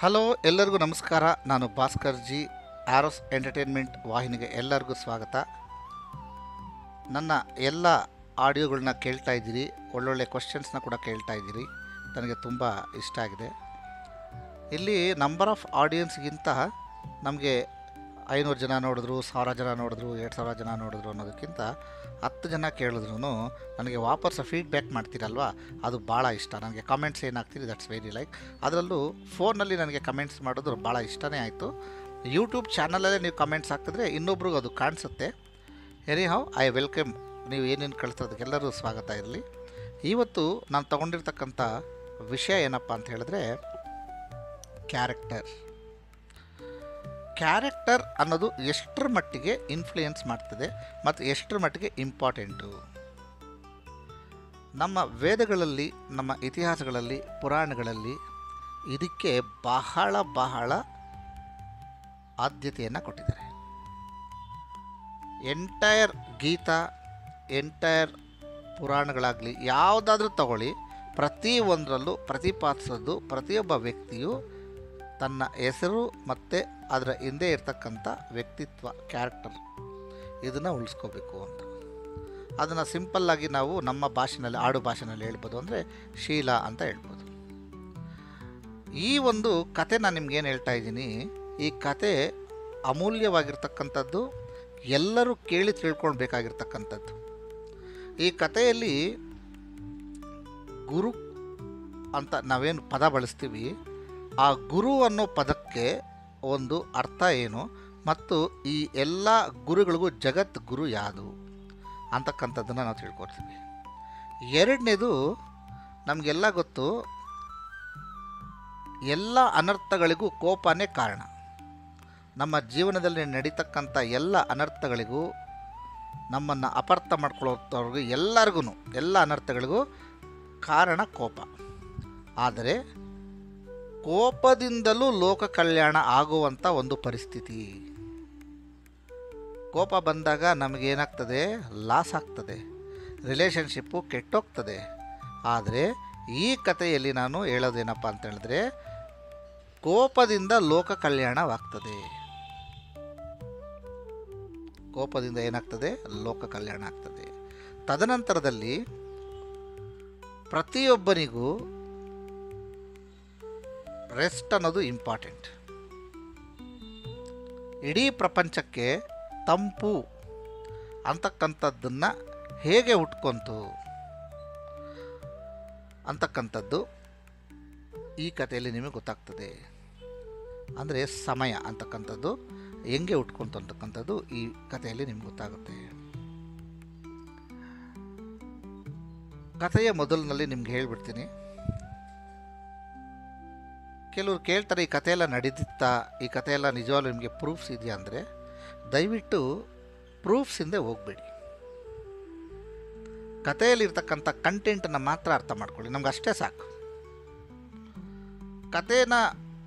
Hello, ಎಲ್ಲರಿಗೂ ನಮಸ್ಕಾರ. ನಾನು ಭಾಸ್ಕರ್ ಜಿ. ಆರೋಸ್ ಎಂಟರ್ಟೈನ್ಮೆಂಟ್ ವಾಹಿನಿಗೆ ಎಲ್ಲರಿಗೂ ಸ್ವಾಗತ. ನನ್ನ ಎಲ್ಲ ಆಡಿಯೋಗಳನ್ನ ಕೇಳ್ತಾ ಇದ್ದೀರಿ, ಒಳ್ಳೊಳ್ಳೆ ಕ್ವಶನ್ಸ್ನ ಕೂಡ ಕೇಳ್ತಾ ಇದ್ದೀರಿ. ನನಗೆ ತುಂಬ ಇಷ್ಟ ಆಗಿದೆ. ಇಲ್ಲಿ ನಂಬರ್ ಆಫ್ ಆಡಿಯನ್ಸ್ಗಿಂತ ನಮಗೆ 500 ಜನ ನೋಡಿದ್ರು, 1000 ಜನ ನೋಡಿದ್ರು, 2000 ಜನ ನೋಡಿದ್ರು ಅನ್ನೋದಕ್ಕಿಂತ 10 ಜನ ಕೇಳಿದ್ರು ನನಗೆ ವಾಪಸ್ ಫೀಡ್ಬ್ಯಾಕ್ ಮಾಡ್ತೀರಲ್ವ, ಅದು ಭಾಳ ಇಷ್ಟ. ನನಗೆ ಕಮೆಂಟ್ಸ್ ಏನಾಗ್ತೀರಿ, ದಟ್ಸ್ ವೆರಿ ಲೈಕ್. ಅದರಲ್ಲೂ ಫೋನಲ್ಲಿ ನನಗೆ ಕಮೆಂಟ್ಸ್ ಮಾಡೋದು ಭಾಳ ಇಷ್ಟನೇ ಆಯಿತು. ಯೂಟ್ಯೂಬ್ ಚಾನಲಲ್ಲೇ ನೀವು ಕಮೆಂಟ್ಸ್ ಹಾಕಿದ್ರೆ ಇನ್ನೊಬ್ರಿಗೂ ಅದು ಕಾಣಿಸುತ್ತೆ. Any how, I welcome. ನೀವು ಏನೇನು ಕಳಿಸೋದಕ್ಕೆಲ್ಲರೂ ಸ್ವಾಗತ ಇರಲಿ. ಇವತ್ತು ನಾನು ತೊಗೊಂಡಿರ್ತಕ್ಕಂಥ ವಿಷಯ ಏನಪ್ಪ ಅಂತ ಹೇಳಿದ್ರೆ, ಕ್ಯಾರೆಕ್ಟರ್ ಅನ್ನೋದು ಎಷ್ಟರ ಮಟ್ಟಿಗೆ ಇನ್ಫ್ಲೂಯೆನ್ಸ್ ಮಾಡ್ತದೆ ಮತ್ತು ಎಷ್ಟರ ಮಟ್ಟಿಗೆ ಇಂಪಾರ್ಟೆಂಟು. ನಮ್ಮ ವೇದಗಳಲ್ಲಿ, ನಮ್ಮ ಇತಿಹಾಸಗಳಲ್ಲಿ, ಪುರಾಣಗಳಲ್ಲಿ ಇದಕ್ಕೆ ಬಹಳ ಆದ್ಯತೆಯನ್ನು ಕೊಟ್ಟಿದ್ದಾರೆ. ಎಂಟೈರ್ ಗೀತಾ, ಎಂಟೈರ್ ಪುರಾಣಗಳಾಗಲಿ ಯಾವುದಾದ್ರೂ ತಗೊಳ್ಳಿ, ಪ್ರತಿಯೊಂದರಲ್ಲೂ ಪ್ರತಿಪಾದಿಸೋದು ಪ್ರತಿಯೊಬ್ಬ ವ್ಯಕ್ತಿಯು ತನ್ನ ಹೆಸರು ಮತ್ತು ಅದರ ಹಿಂದೆ ಇರ್ತಕ್ಕಂಥ ವ್ಯಕ್ತಿತ್ವ, ಕ್ಯಾರೆಕ್ಟರ್, ಇದನ್ನು ಉಳಿಸ್ಕೋಬೇಕು ಅಂತ. ಅದನ್ನು ಸಿಂಪಲ್ಲಾಗಿ ನಾವು ನಮ್ಮ ಭಾಷೆಯಲ್ಲಿ, ಆಡು ಭಾಷೆಯಲ್ಲಿ ಹೇಳ್ಬೋದು, ಅಂದರೆ ಶೀಲ ಅಂತ ಹೇಳ್ಬೋದು. ಈ ಒಂದು ಕತೆ ನಾನು ನಿಮ್ಗೇನು ಹೇಳ್ತಾ ಇದ್ದೀನಿ, ಈ ಕತೆ ಅಮೂಲ್ಯವಾಗಿರ್ತಕ್ಕಂಥದ್ದು, ಎಲ್ಲರೂ ಕೇಳಿ ತಿಳ್ಕೊಳ್ಬೇಕಾಗಿರ್ತಕ್ಕಂಥದ್ದು. ಈ ಕಥೆಯಲ್ಲಿ ಗುರು ಅಂತ ನಾವೇನು ಪದ ಬಳಸ್ತೀವಿ, ಆ ಗುರು ಅನ್ನೋ ಪದಕ್ಕೆ ಒಂದು ಅರ್ಥ ಏನು, ಮತ್ತು ಈ ಎಲ್ಲ ಗುರುಗಳಿಗೂ ಜಗತ್ ಗುರು ಯಾವುದು ಅಂತಕ್ಕಂಥದ್ದನ್ನು ನಾವು ತಿಳ್ಕೊಳ್ತೀವಿ. ಎರಡನೇದು, ನಮಗೆಲ್ಲ ಗೊತ್ತು, ಎಲ್ಲ ಅನರ್ಥಗಳಿಗೂ ಕೋಪನೇ ಕಾರಣ. ನಮ್ಮ ಜೀವನದಲ್ಲಿ ನಡೀತಕ್ಕಂಥ ಎಲ್ಲ ಅನರ್ಥಗಳಿಗೂ, ನಮ್ಮನ್ನು ಅಪಾರ್ಥ ಮಾಡ್ಕೊಳ್ಳೋವ್ರಿಗೂ ಎಲ್ಲರಿಗೂ, ಎಲ್ಲ ಅನರ್ಥಗಳಿಗೂ ಕಾರಣ ಕೋಪ. ಆದರೆ ಕೋಪದಿಂದಲೂ ಲೋಕ ಕಲ್ಯಾಣ ಆಗುವಂಥ ಒಂದು ಪರಿಸ್ಥಿತಿ. ಕೋಪ ಬಂದಾಗ ನಮಗೇನಾಗ್ತದೆ, ಲಾಸ್ ಆಗ್ತದೆ, ರಿಲೇಷನ್ಶಿಪ್ಪು ಕೆಟ್ಟೋಗ್ತದೆ. ಆದರೆ ಈ ಕಥೆಯಲ್ಲಿ ನಾನು ಹೇಳೋದೇನಪ್ಪ ಅಂತ ಹೇಳಿದ್ರೆ, ಕೋಪದಿಂದ ಲೋಕ ಕಲ್ಯಾಣವಾಗ್ತದೆ. ಕೋಪದಿಂದ ಏನಾಗ್ತದೆ, ಲೋಕ ಕಲ್ಯಾಣ ಆಗ್ತದೆ. ತದನಂತರದಲ್ಲಿ ಪ್ರತಿಯೊಬ್ಬನಿಗೂ ರೆಸ್ಟ್ ಅನ್ನೋದು ಇಂಪಾರ್ಟೆಂಟ್. ಇಡೀ ಪ್ರಪಂಚಕ್ಕೆ ತಂಪು ಅಂತಕ್ಕಂಥದ್ದನ್ನು ಹೇಗೆ ಹುಟ್ಕೊಂತು ಅಂತಕ್ಕಂಥದ್ದು ಈ ಕಥೆಯಲ್ಲಿ ನಿಮಗೆ ಗೊತ್ತಾಗ್ತದೆ. ಅಂದರೆ ಸಮಯ ಅಂತಕ್ಕಂಥದ್ದು ಹೆಂಗೆ ಹುಟ್ಕೊಂತು ಅಂತಕ್ಕಂಥದ್ದು ಈ ಕಥೆಯಲ್ಲಿ ನಿಮ್ಗೆ ಗೊತ್ತಾಗುತ್ತೆ. ಕಥೆಯ ಮೊದಲಿನಲ್ಲಿ ನಿಮ್ಗೆ ಹೇಳ್ಬಿಡ್ತೀನಿ. ಕೆಲವರು ಕೇಳ್ತಾರೆ, ಈ ಕಥೆಯೆಲ್ಲ ನಡೆದಿತ್ತಾ, ಈ ಕಥೆಯೆಲ್ಲ ನಿಜವಾಗ್ಲೂ ನಿಮಗೆ ಪ್ರೂಫ್ಸ್ ಇದೆಯಾ ಅಂದರೆ, ದಯವಿಟ್ಟು ಪ್ರೂಫ್ಸ್ ಹಿಂದೆ ಹೋಗಬೇಡಿ. ಕಥೆಯಲ್ಲಿರ್ತಕ್ಕಂಥ ಕಂಟೆಂಟನ್ನು ಮಾತ್ರ ಅರ್ಥ ಮಾಡ್ಕೊಳ್ಳಿ, ನಮ್ಗೆ ಅಷ್ಟೇ ಸಾಕು. ಕಥೆನ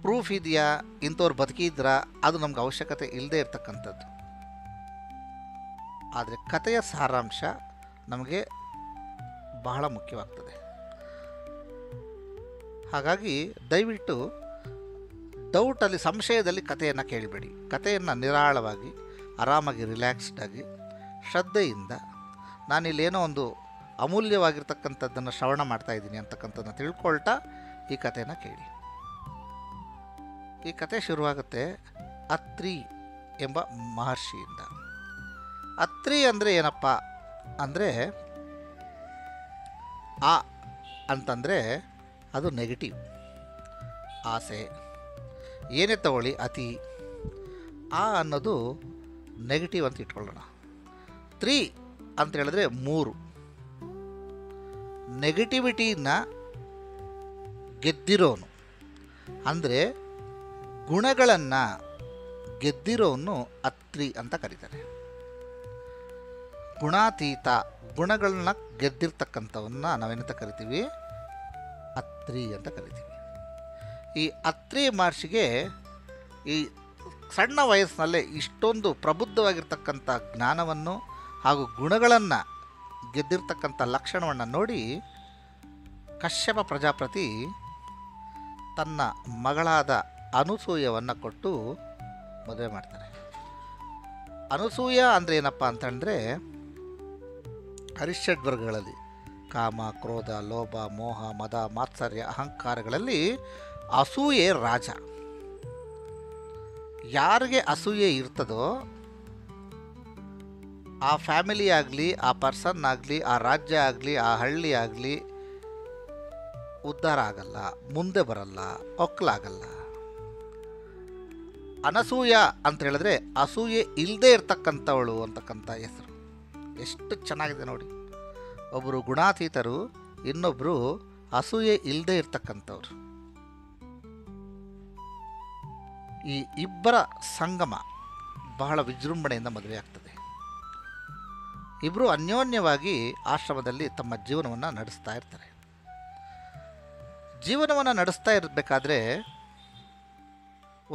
ಪ್ರೂಫ್ ಇದೆಯಾ, ಇಂಥವ್ರು ಬದುಕಿದ್ರಾ, ಅದು ನಮ್ಗೆ ಅವಶ್ಯಕತೆ ಇಲ್ಲದೆ ಇರ್ತಕ್ಕಂಥದ್ದು. ಆದರೆ ಕಥೆಯ ಸಾರಾಂಶ ನಮಗೆ ಬಹಳ ಮುಖ್ಯವಾಗ್ತದೆ. ಹಾಗಾಗಿ ದಯವಿಟ್ಟು ಡೌಟಲ್ಲಿ, ಸಂಶಯದಲ್ಲಿ ಕಥೆಯನ್ನು ಕೇಳಬೇಡಿ. ಕಥೆಯನ್ನು ನಿರಾಳವಾಗಿ, ಆರಾಮಾಗಿ, ರಿಲ್ಯಾಕ್ಸ್ಡಾಗಿ, ಶ್ರದ್ಧೆಯಿಂದ, ನಾನಿಲ್ಲೇನೋ ಒಂದು ಅಮೂಲ್ಯವಾಗಿರ್ತಕ್ಕಂಥದ್ದನ್ನು ಶ್ರವಣ ಮಾಡ್ತಾಯಿದ್ದೀನಿ ಅಂತಕ್ಕಂಥದ್ದನ್ನು ತಿಳ್ಕೊಳ್ತಾ ಈ ಕಥೆಯನ್ನು ಕೇಳಿ. ಈ ಕಥೆ ಶುರುವಾಗುತ್ತೆ ಅತ್ರಿ ಎಂಬ ಮಹರ್ಷಿಯಿಂದ. ಅತ್ರಿ ಅಂದರೆ ಏನಪ್ಪ ಅಂದರೆ, ಆ ಅಂತಂದರೆ ಅದು ನೆಗೆಟಿವ್, ಆಸೆ, ಏನೇ ತಗೊಳ್ಳಿ, ಅತಿ. ಆ ಅನ್ನೋದು ನೆಗೆಟಿವ್ ಅಂತ ಇಟ್ಕೊಳ್ಳೋಣ. 3 ಅಂತ ಹೇಳಿದ್ರೆ 3, ನೆಗೆಟಿವಿಟಿನ ಗೆದ್ದಿರೋನು, ಅಂದರೆ ಗುಣಗಳನ್ನು ಗೆದ್ದಿರೋನು ಅತ್ರಿ ಅಂತ ಕರೀತಾರೆ. ಗುಣಾತೀತ, ಗುಣಗಳನ್ನ ಗೆದ್ದಿರ್ತಕ್ಕಂಥವನ್ನ ನಾವೇನಂತ ಕರಿತೀವಿ, ಅತ್ರಿ ಅಂತ ಕರಿತೀವಿ. ಈ ಅತ್ರಿ ಮಹರ್ಷಿಗೆ ಈ ಸಣ್ಣ ವಯಸ್ಸಿನಲ್ಲೇ ಇಷ್ಟೊಂದು ಪ್ರಬುದ್ಧವಾಗಿರ್ತಕ್ಕಂಥ ಜ್ಞಾನವನ್ನು ಹಾಗೂ ಗುಣಗಳನ್ನು ಗೆದ್ದಿರ್ತಕ್ಕಂಥ ಲಕ್ಷಣವನ್ನು ನೋಡಿ ಕಶ್ಯಪ ಪ್ರಜಾಪತಿ ತನ್ನ ಮಗಳಾದ ಅನಸೂಯವನ್ನು ಕೊಟ್ಟು ಮದುವೆ ಮಾಡ್ತಾರೆ. ಅನಸೂಯ ಅಂದರೆ ಏನಪ್ಪ ಅಂತಂದರೆ ಹರಿಷಡ್ವರ್ಗಗಳಲ್ಲಿ ಕಾಮ, ಕ್ರೋಧ, ಲೋಭ, ಮೋಹ, ಮದ, ಮಾತ್ಸರ್ಯ, ಅಹಂಕಾರಗಳಲ್ಲಿ ಅಸೂಯೆ ರಾಜ. ಯಾರಿಗೆ ಅಸೂಯೆ ಇರ್ತದೋ ಆ ಫ್ಯಾಮಿಲಿ ಆಗಲಿ, ಆ ಪರ್ಸನ್ ಆಗಲಿ, ಆ ರಾಜ್ಯ ಆಗಲಿ, ಆ ಹಳ್ಳಿ ಆಗಲಿ ಉದ್ಧಾರ ಆಗಲ್ಲ, ಮುಂದೆ ಬರಲ್ಲ, ಒಕ್ಕಲಾಗಲ್ಲ. ಅನಸೂಯ ಅಂತ ಹೇಳಿದ್ರೆ ಅಸೂಯೆ ಇಲ್ಲದೆ ಇರ್ತಕ್ಕಂಥವಳು ಅಂತಕ್ಕಂಥ ಹೆಸರು. ಎಷ್ಟು ಚೆನ್ನಾಗಿದೆ ನೋಡಿ. ಒಬ್ಬರು ಗುಣಾತೀತರು, ಇನ್ನೊಬ್ಬರು ಅಸೂಯೆ ಇಲ್ಲದೆ ಇರ್ತಕ್ಕಂಥವ್ರು. ಈ ಇಬ್ಬರ ಸಂಗಮ ಬಹಳ ವಿಜೃಂಭಣೆಯಿಂದ ಮದುವೆ ಆಗ್ತದೆ. ಇಬ್ಬರು ಅನ್ಯೋನ್ಯವಾಗಿ ಆಶ್ರಮದಲ್ಲಿ ತಮ್ಮ ಜೀವನವನ್ನು ನಡೆಸ್ತಾ ಇರ್ತಾರೆ. ಜೀವನವನ್ನು ನಡೆಸ್ತಾ ಇರಬೇಕಾದ್ರೆ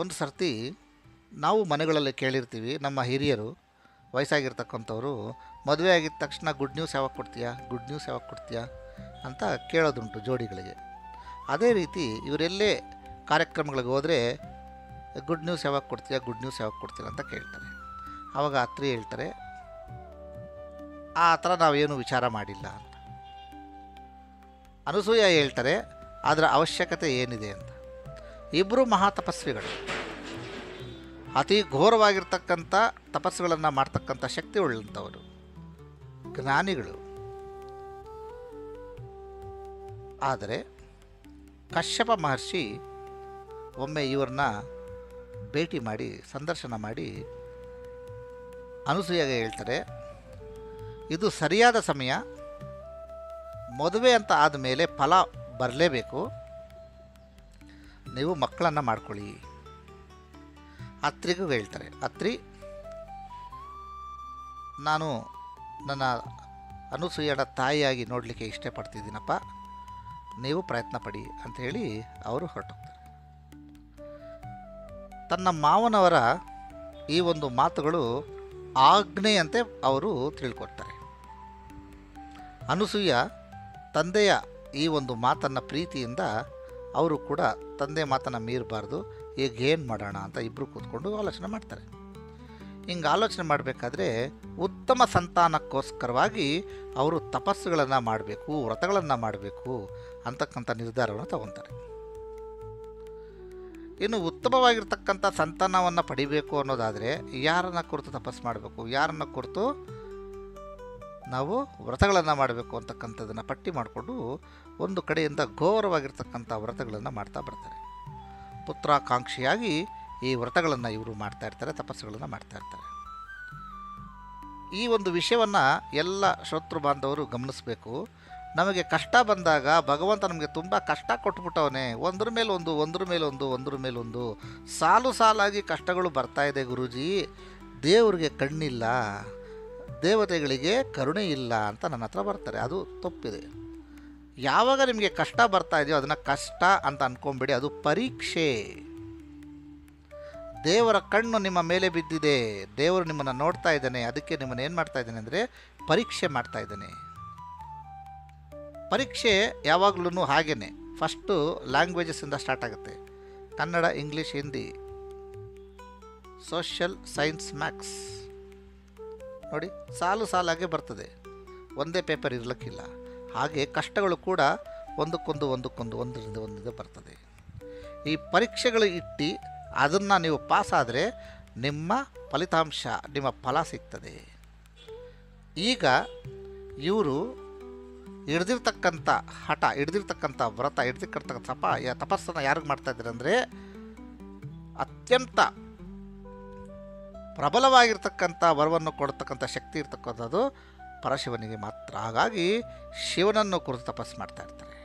ಒಂದು ಸರ್ತಿ ನಾವು ಮನೆಗಳಲ್ಲಿ ಕೇಳಿರ್ತೀವಿ, ನಮ್ಮ ಹಿರಿಯರು ವಯಸ್ಸಾಗಿರ್ತಕ್ಕಂಥವ್ರು ಮದುವೆ ಆಗಿದ ತಕ್ಷಣ ಗುಡ್ ನ್ಯೂಸ್ ಯಾವಾಗ ಕೊಡ್ತೀಯಾ, ಗುಡ್ ನ್ಯೂಸ್ ಯಾವಾಗ ಕೊಡ್ತೀಯಾ ಅಂತ ಕೇಳೋದುಂಟು ಜೋಡಿಗಳಿಗೆ. ಅದೇ ರೀತಿ ಇವರೆಲ್ಲೇ ಕಾರ್ಯಕ್ರಮಗಳಿಗೆ ಹೋದರೆ ಗುಡ್ ನ್ಯೂಸ್ ಯಾವಾಗ ಕೊಡ್ತೀಯಾ, ಗುಡ್ ನ್ಯೂಸ್ ಯಾವಾಗ ಕೊಡ್ತೀರಾ ಅಂತ ಕೇಳ್ತಾರೆ. ಆವಾಗ ಅತ್ರಿ ಹೇಳ್ತಾರೆ, ಆ ಥರ ನಾವೇನು ವಿಚಾರ ಮಾಡಿಲ್ಲ ಅಂತ. ಅನಸೂಯ ಹೇಳ್ತಾರೆ, ಅದರ ಅವಶ್ಯಕತೆ ಏನಿದೆ ಅಂತ. ಇಬ್ಬರು ಮಹಾತಪಸ್ವಿಗಳು, ಅತಿ ಘೋರವಾಗಿರ್ತಕ್ಕಂಥ ತಪಸ್ಸುಗಳನ್ನು ಮಾಡ್ತಕ್ಕಂಥ ಶಕ್ತಿ ಉಳ್ಳಂಥವರು, ಜ್ಞಾನಿಗಳು. ಆದರೆ ಕಶ್ಯಪ ಮಹರ್ಷಿ ಒಮ್ಮೆ ಇವ್ರನ್ನ ಭೇಟಿ ಮಾಡಿ ಸಂದರ್ಶನ ಮಾಡಿ ಅನಸೂಯಗೆ ಹೇಳ್ತಾರೆ, ಇದು ಸರಿಯಾದ ಸಮಯ, ಮದುವೆ ಅಂತ ಆದಮೇಲೆ ಫಲ ಬರಲೇಬೇಕು, ನೀವು ಮಕ್ಕಳನ್ನು ಮಾಡ್ಕೊಳ್ಳಿ. ಅತ್ರಿಗೂ ಹೇಳ್ತಾರೆ, ಅತ್ರಿ ನಾನು ನನ್ನ ಅನಸೂಯನ ತಾಯಿಯಾಗಿ ನೋಡಲಿಕ್ಕೆ ಇಷ್ಟಪಡ್ತಿದ್ದೀನಪ್ಪ, ನೀವು ಪ್ರಯತ್ನ ಪಡಿ ಅಂತ ಹೇಳಿ ಅವರು ಹೊರಟೋಗ್ತಾರೆ. ತನ್ನ ಮಾವನವರ ಈ ಒಂದು ಮಾತುಗಳು ಆಜ್ಞೆಯಂತೆ ಅವರು ತಿಳ್ಕೊಳ್ತಾರೆ. ಅನಸೂಯ ತಂದೆಯ ಈ ಒಂದು ಮಾತನ್ನು ಪ್ರೀತಿಯಿಂದ ಅವರು ಕೂಡ ತಂದೆ ಮಾತನ್ನು ಮೀರಬಾರ್ದು, ಈಗ ಏನು ಮಾಡೋಣ ಅಂತ ಇಬ್ಬರು ಕೂತ್ಕೊಂಡು ಆಲೋಚನೆ ಮಾಡ್ತಾರೆ. ಹಿಂಗೆ ಆಲೋಚನೆ ಮಾಡಬೇಕಾದ್ರೆ ಉತ್ತಮ ಸಂತಾನಕ್ಕೋಸ್ಕರವಾಗಿ ಅವರು ತಪಸ್ಸುಗಳನ್ನು ಮಾಡಬೇಕು, ವ್ರತಗಳನ್ನು ಮಾಡಬೇಕು ಅಂತಕ್ಕಂಥ ನಿರ್ಧಾರವನ್ನು ತಗೊತಾರೆ. ಇನ್ನು ಉತ್ತಮವಾಗಿರ್ತಕ್ಕಂಥ ಸಂತಾನವನ್ನು ಪಡಿಬೇಕು ಅನ್ನೋದಾದರೆ ಯಾರನ್ನು ಕುರಿತು ತಪಸ್ಸು ಮಾಡಬೇಕು, ಯಾರನ್ನು ಕುರಿತು ನಾವು ವ್ರತಗಳನ್ನು ಮಾಡಬೇಕು ಅಂತಕ್ಕಂಥದ್ದನ್ನು ಪಟ್ಟಿ ಮಾಡಿಕೊಂಡು ಒಂದು ಕಡೆಯಿಂದ ಘೋರವಾಗಿರ್ತಕ್ಕಂಥ ವ್ರತಗಳನ್ನು ಮಾಡ್ತಾ ಬರ್ತಾರೆ. ಪುತ್ರಾಕಾಂಕ್ಷಿಯಾಗಿ ಈ ವ್ರತಗಳನ್ನು ಇವರು ಮಾಡ್ತಾಯಿರ್ತಾರೆ, ತಪಸ್ಸುಗಳನ್ನು ಮಾಡ್ತಾಯಿರ್ತಾರೆ. ಈ ಒಂದು ವಿಷಯವನ್ನು ಎಲ್ಲ ಶ್ರೋತೃ ಬಾಂಧವರು ಗಮನಿಸಬೇಕು. ನಮಗೆ ಕಷ್ಟ ಬಂದಾಗ ಭಗವಂತ ನಮಗೆ ತುಂಬ ಕಷ್ಟ ಕೊಟ್ಬಿಟ್ಟವನೇ, ಒಂದ್ರ ಮೇಲೊಂದು ಸಾಲು ಸಾಲಾಗಿ ಕಷ್ಟಗಳು ಬರ್ತಾಯಿದೆ ಗುರೂಜಿ, ದೇವರಿಗೆ ಕಣ್ಣಿಲ್ಲ, ದೇವತೆಗಳಿಗೆ ಕರುಣೆ ಇಲ್ಲ ಅಂತ ನನ್ನ ಹತ್ರ ಬರ್ತಾರೆ. ಅದು ತಪ್ಪಿದೆ. ಯಾವಾಗ ನಿಮಗೆ ಕಷ್ಟ ಬರ್ತಾ ಇದೆಯೋ ಅದನ್ನು ಕಷ್ಟ ಅಂತ ಅಂದ್ಕೊಂಬೇಡಿ, ಅದು ಪರೀಕ್ಷೆ. ದೇವರ ಕಣ್ಣು ನಿಮ್ಮ ಮೇಲೆ ಬಿದ್ದಿದೆ, ದೇವರು ನಿಮ್ಮನ್ನು ನೋಡ್ತಾ ಇದ್ದಾನೆ, ಅದಕ್ಕೆ ನಿಮ್ಮನ್ನು ಏನು ಮಾಡ್ತಾ ಇದ್ದಾನೆ ಅಂದರೆ ಪರೀಕ್ಷೆ ಮಾಡ್ತಾ ಇದ್ದಾನೆ. ಪರೀಕ್ಷೆ ಯಾವಾಗಲೂ ಹಾಗೇ. ಫಸ್ಟು ಲ್ಯಾಂಗ್ವೇಜಸ್ಸಿಂದ ಸ್ಟಾರ್ಟ್ ಆಗುತ್ತೆ. Kannada, English, Hindi, social, science, maths ನೋಡಿ, ಸಾಲು ಸಾಲಾಗೆ ಬರ್ತದೆ, ಒಂದೇ ಪೇಪರ್ ಇರಲಿಕ್ಕಿಲ್ಲ. ಹಾಗೆ ಕಷ್ಟಗಳು ಕೂಡ ಒಂದರಿಂದ ಒಂದಿದೆ ಬರ್ತದೆ. ಈ ಪರೀಕ್ಷೆಗಳು ಇಟ್ಟು ಅದನ್ನು ನೀವು ಪಾಸಾದರೆ ನಿಮ್ಮ ಫಲಿತಾಂಶ, ನಿಮ್ಮ ಫಲ ಸಿಗ್ತದೆ. ಈಗ ಇವರು ಹಿಡ್ದಿರ್ತಕ್ಕಂಥ ಹಠ, ಹಿಡ್ದಿರ್ತಕ್ಕಂಥ ವ್ರತ, ಹಿಡ್ದಿರ್ತಕ್ಕಂಥ ತಪಸ್ಸನ್ನು ಯಾರಿಗೆ ಮಾಡ್ತಾಯಿದ್ದಾರೆ ಅಂದರೆ ಅತ್ಯಂತ ಪ್ರಬಲವಾಗಿರ್ತಕ್ಕಂಥ ವರವನ್ನು ಕೊಡ್ತಕ್ಕಂಥ ಶಕ್ತಿ ಇರ್ತಕ್ಕಂಥದ್ದು ಪರಶಿವನಿಗೆ ಮಾತ್ರ. ಹಾಗಾಗಿ ಶಿವನನ್ನು ಕುರಿತು ತಪಸ್ಸು ಮಾಡ್ತಾ ಇರ್ತಾರೆ.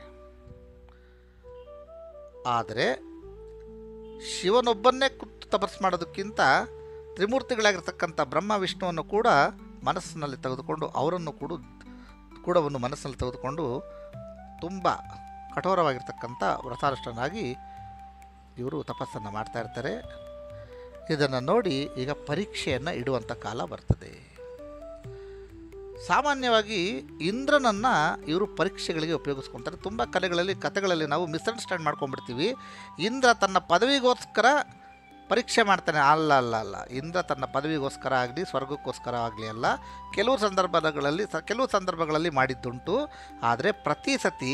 ಆದರೆ ಶಿವನೊಬ್ಬನ್ನೇ ಕುರಿತು ತಪಸ್ಸು ಮಾಡೋದಕ್ಕಿಂತ ತ್ರಿಮೂರ್ತಿಗಳಾಗಿರ್ತಕ್ಕಂಥ ಬ್ರಹ್ಮ ವಿಷ್ಣುವನ್ನು ಕೂಡ ಮನಸ್ಸಿನಲ್ಲಿ ತೆಗೆದುಕೊಂಡು ಅವರನ್ನು ಕೂಡ ಒಂದು ಮನಸ್ಸಿನಲ್ಲಿ ತೆಗೆದುಕೊಂಡು ತುಂಬ ಕಠೋರವಾಗಿರ್ತಕ್ಕಂಥ ವ್ರತಾನುಷ್ಠಾನಾಗಿ ಇವರು ತಪಸ್ಸನ್ನು ಮಾಡ್ತಾ ಇರ್ತಾರೆ. ಇದನ್ನು ನೋಡಿ ಈಗ ಪರೀಕ್ಷೆಯನ್ನು ಇಡುವಂಥ ಕಾಲ ಬರ್ತದೆ. ಸಾಮಾನ್ಯವಾಗಿ ಇಂದ್ರನನ್ನು ಇವರು ಪರೀಕ್ಷೆಗಳಿಗೆ ಉಪಯೋಗಿಸ್ಕೊತಾರೆ. ತುಂಬ ಕಥೆಗಳಲ್ಲಿ ನಾವು ಮಿಸ್ಅಂಡರ್ಸ್ಟ್ಯಾಂಡ್ ಮಾಡ್ಕೊಂಡ್ಬಿಡ್ತೀವಿ. ಇಂದ್ರ ತನ್ನ ಪದವಿಗೋಸ್ಕರ ಪರೀಕ್ಷೆ ಮಾಡ್ತಾನೆ. ಅಲ್ಲ, ಇಂದ್ರ ತನ್ನ ಪದವಿಗೋಸ್ಕರ ಆಗಲಿ ಸ್ವರ್ಗಕ್ಕೋಸ್ಕರ ಆಗಲಿ ಅಲ್ಲ. ಕೆಲವು ಸಂದರ್ಭಗಳಲ್ಲಿ ಮಾಡಿದ್ದುಂಟು. ಆದರೆ ಪ್ರತಿ ಸತಿ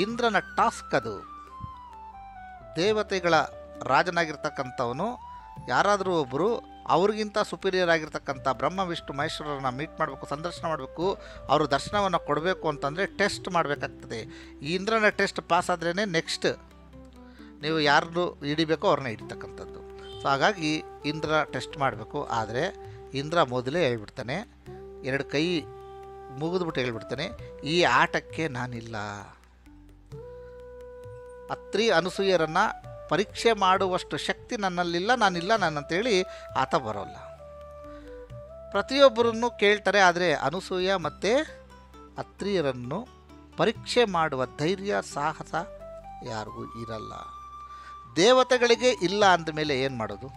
ಇಂದ್ರನ ಟಾಸ್ಕ್ ಅದು. ದೇವತೆಗಳ ರಾಜನಾಗಿರ್ತಕ್ಕಂಥವನು ಯಾರಾದರೂ ಒಬ್ಬರು ಅವ್ರಿಗಿಂತ ಸುಪೀರಿಯರ್ ಆಗಿರ್ತಕ್ಕಂಥ ಬ್ರಹ್ಮ ವಿಷ್ಣು ಮಹೇಶ್ವರರನ್ನ ಮೀಟ್ ಮಾಡಬೇಕು, ಸಂದರ್ಶನ ಮಾಡಬೇಕು, ಅವರು ದರ್ಶನವನ್ನು ಕೊಡಬೇಕು ಅಂತಂದರೆ ಟೆಸ್ಟ್ ಮಾಡಬೇಕಾಗ್ತದೆ. ಈ ಇಂದ್ರನ ಟೆಸ್ಟ್ ಪಾಸ್ ಆದ್ರೇ ನೆಕ್ಸ್ಟ್ ನೀವು ಯಾರು ಹಿಡಿಬೇಕೋ ಅವ್ರನ್ನ ಹಿಡಿತಕ್ಕಂಥದ್ದು. ಸೊ ಹಾಗಾಗಿ ಇಂದ್ರ ಟೆಸ್ಟ್ ಮಾಡಬೇಕು. ಆದರೆ ಇಂದ್ರ ಮೊದಲೇ ಹೇಳ್ಬಿಡ್ತಾನೆ, 2 ಕೈ ಮುಗಿದ್ಬಿಟ್ಟು ಹೇಳ್ಬಿಡ್ತಾನೆ, ಈ ಆಟಕ್ಕೆ ನಾನಿಲ್ಲ. ಅತ್ರಿ ಅನಸೂಯರನ್ನು ಪರೀಕ್ಷೆ ಮಾಡುವಷ್ಟು ಶಕ್ತಿ ನನ್ನಲ್ಲಿಲ್ಲ, ನಾನಂತೇಳಿ ಆತ ಬರೋಲ್ಲ. ಪ್ರತಿಯೊಬ್ಬರನ್ನು ಕೇಳ್ತಾರೆ. ಆದರೆ ಅನಸೂಯ ಮತ್ತು ಅತ್ರಿಯರನ್ನು ಪರೀಕ್ಷೆ ಮಾಡುವ ಧೈರ್ಯ ಸಾಹಸ ಯಾರಿಗೂ ಇರಲ್ಲ. ದೇವತೆಗಳಿಗೆ ಇಲ್ಲ ಅಂದಮೇಲೆ ಏನು ಮಾಡೋದು,